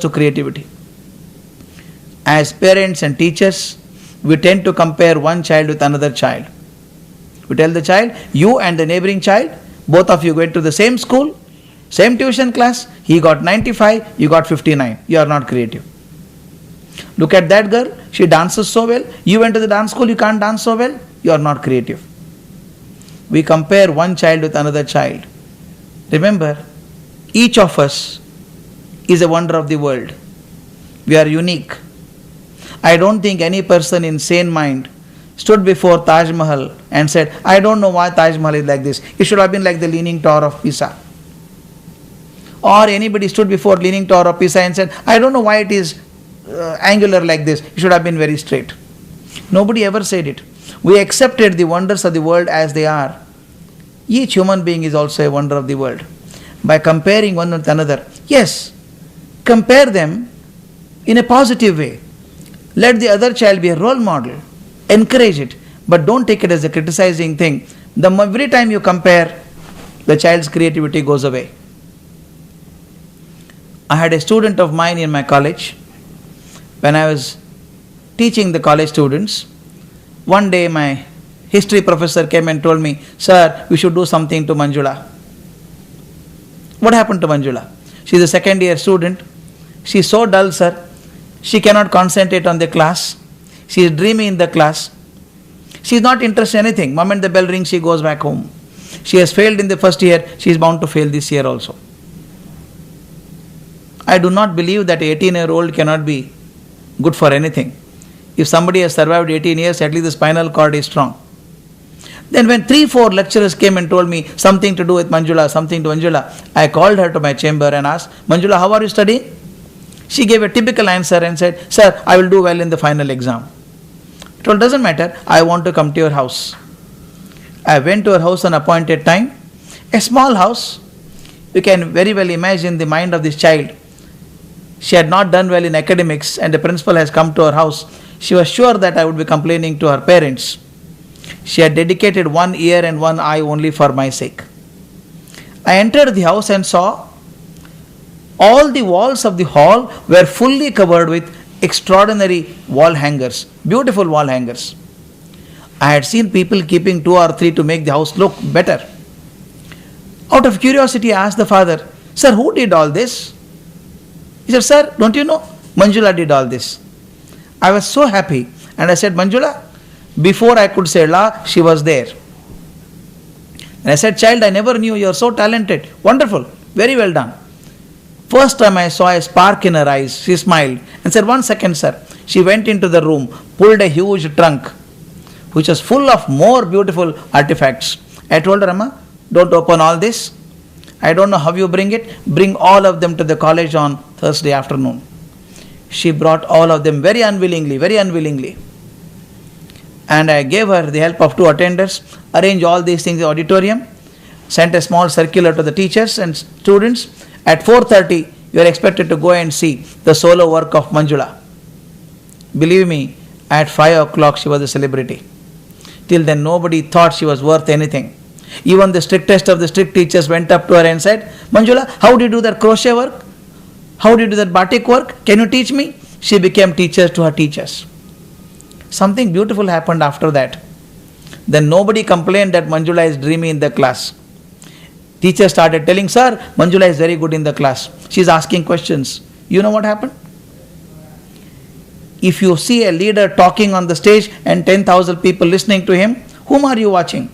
to creativity. As parents and teachers, we tend to compare one child with another child. We tell the child, you and the neighboring child, both of you went to the same school, same tuition class, he got 95, you got 59. You are not creative. Look at that girl, she dances so well. You went to the dance school, you can't dance so well. You are not creative. We compare one child with another child. Remember, each of us is a wonder of the world. We are unique. I don't think any person in sane mind stood before Taj Mahal and said, I don't know why Taj Mahal is like this. It should have been like the Leaning Tower of Pisa. Or anybody stood before Leaning Tower of Pisa and said, I don't know why it is angular like this. It should have been very straight. Nobody ever said it. We accepted the wonders of the world as they are. Each human being is also a wonder of the world. By comparing one with another, yes, compare them in a positive way. Let the other child be a role model. Encourage it, but don't take it as a criticizing thing. Every time you compare, the child's creativity goes away. I had a student of mine in my college. When I was teaching the college students, one day my history professor came and told me, Sir, we should do something to Manjula. What happened to Manjula? She is a second year student. She is so dull, sir. She cannot concentrate on the class. She is dreamy in the class. She is not interested in anything. Moment the bell rings, she goes back home. She has failed in the first year. She is bound to fail this year also. I do not believe that an 18-year-old cannot be good for anything. If somebody has survived 18 years, at least the spinal cord is strong. Then when 3-4 lecturers came and told me something to do with Manjula, I called her to my chamber and asked, Manjula, how are you studying? She gave a typical answer and said, Sir, I will do well in the final exam. I told, doesn't matter, I want to come to your house. I went to her house on appointed time. A small house. You can very well imagine the mind of this child. She had not done well in academics and the principal has come to her house. She was sure that I would be complaining to her parents. She had dedicated one ear and one eye only for my sake. I entered the house and saw all the walls of the hall were fully covered with extraordinary wall hangers, beautiful wall hangers. I had seen people keeping 2 or 3 to make the house look better. Out of curiosity, I asked the father, Sir, who did all this? He said, Sir, don't you know? Manjula did all this. I was so happy and I said, Manjula, before I could say la, she was there. And I said, child, I never knew you are so talented. Wonderful, very well done. First time I saw a spark in her eyes, she smiled and said, 1 second, sir. She went into the room, pulled a huge trunk, which was full of more beautiful artifacts. I told her, Amma, don't open all this. I don't know how you bring it. Bring all of them to the college on Thursday afternoon. She brought all of them very unwillingly. And I gave her the help of 2 attendants, arranged all these things in the auditorium, sent a small circular to the teachers and students. At 4:30, you are expected to go and see the solo work of Manjula. Believe me, at 5 o'clock she was a celebrity. Till then nobody thought she was worth anything. Even the strictest of the strict teachers went up to her and said, Manjula, how do you do that crochet work? How do you do that batik work? Can you teach me? She became teacher to her teachers. Something beautiful happened after that. Then nobody complained that Manjula is dreamy in the class. Teacher started telling, Sir, Manjula is very good in the class. She is asking questions. You know what happened? If you see a leader talking on the stage and 10,000 people listening to him, whom are you watching?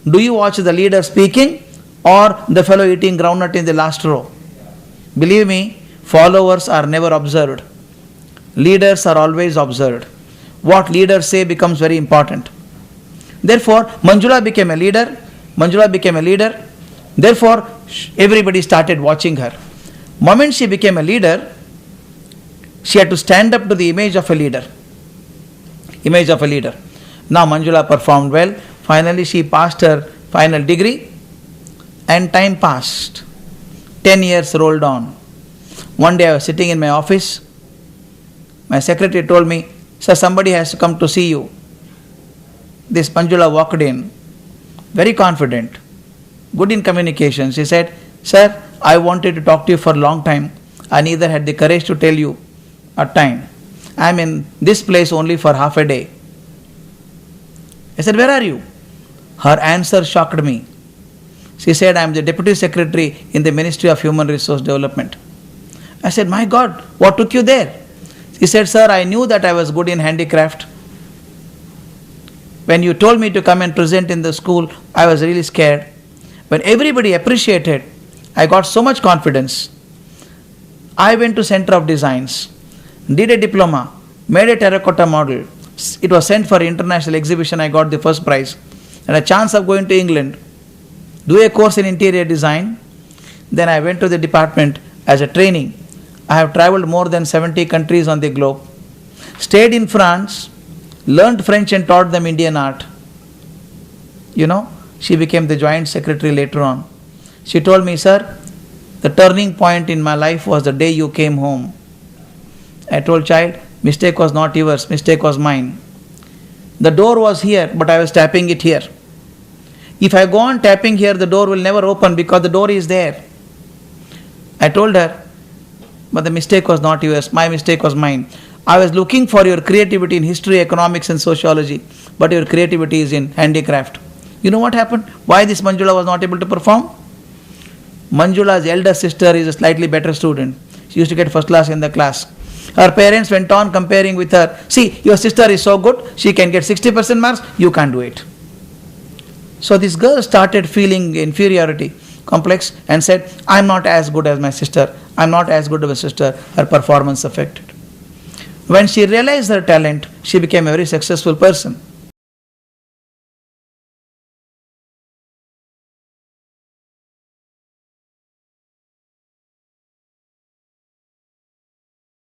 Do you watch the leader speaking or the fellow eating groundnut in the last row? Believe me, followers are never observed. Leaders are always observed. What leaders say becomes very important. Therefore, Manjula became a leader. Therefore, everybody started watching her. Moment she became a leader, she had to stand up to the image of a leader. Now Manjula performed well. Finally, she passed her final degree and time passed. 10 years rolled on. One day I was sitting in my office. My secretary told me, Sir, somebody has to come to see you. This Manjula walked in, very confident, good in communication. She said, Sir, I wanted to talk to you for a long time. I neither had the courage to tell you at time. I am in this place only for half a day. I said, where are you? Her answer shocked me. She said, I am the Deputy Secretary in the Ministry of Human Resource Development. I said, my God, what took you there? She said, sir, I knew that I was good in handicraft. When you told me to come and present in the school, I was really scared. When everybody appreciated, I got so much confidence. I went to Center of Designs, did a diploma, made a terracotta model. It was sent for international exhibition. I got the first prize. And a chance of going to England, do a course in interior design. Then I went to the department as a training. I have traveled more than 70 countries on the globe. Stayed in France, learned French and taught them Indian art. You know, she became the joint secretary later on. She told me, sir, the turning point in my life was the day you came home. I told child, mistake was not yours, mistake was mine. The door was here, but I was tapping it here. If I go on tapping here, the door will never open because the door is there. I told her, but the mistake was not yours, my mistake was mine. I was looking for your creativity in history, economics and sociology, but your creativity is in handicraft. You know what happened? Why this Manjula was not able to perform? Manjula's elder sister is a slightly better student. She used to get first class in the class. Her parents went on comparing with her. See, your sister is so good, she can get 60% marks, you can't do it. So this girl started feeling inferiority complex and said, I'm not as good as my sister. I'm not as good as my sister. Her performance affected. When she realized her talent, she became a very successful person.